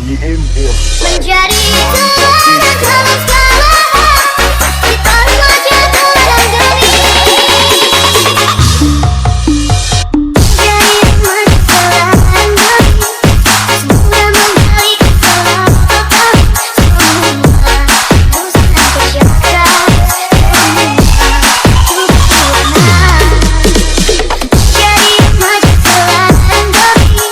Menjadi teladan dalam segala kita belajar dalam demi jadi remaja teladan demi semoga menggali kesalahan semua dosa dan kejahat jadi remaja teladan demi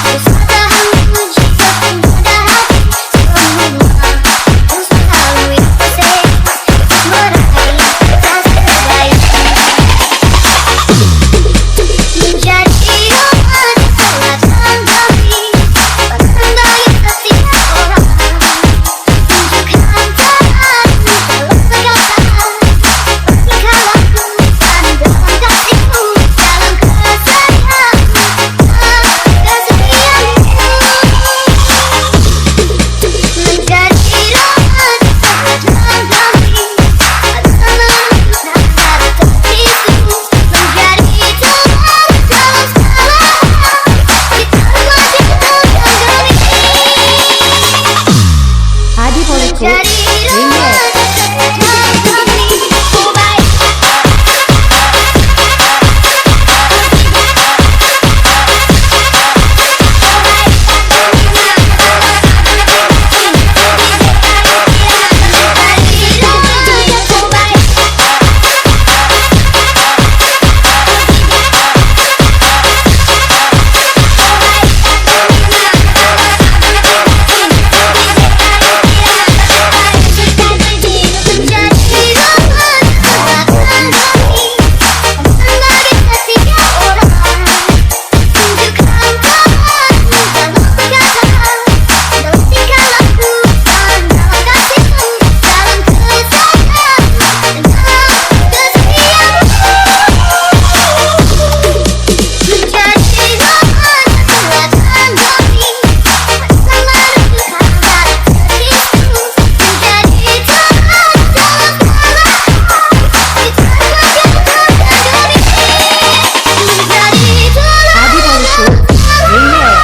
beserta hamba jika pemuda hati semua harus melalui proses meraih rasa berdaya menjadi remaja teladan demi menandai setiap orang tunjukkan jalan dalam segala berikan waktu dan dalam kasihmu dalam kesetiaanmu menjadi remaja teladan demi adalah cara terbisu menjadi teladan dalam segala kita belajar dalam demi Adi Poliku jadi Remix. remaja teladan demi oh baik Adi Poliku Remix.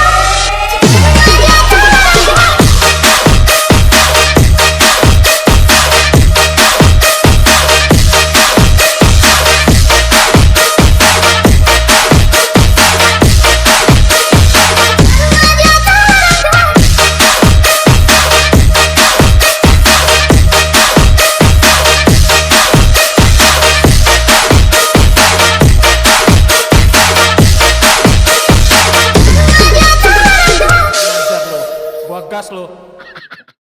Gua gas lo.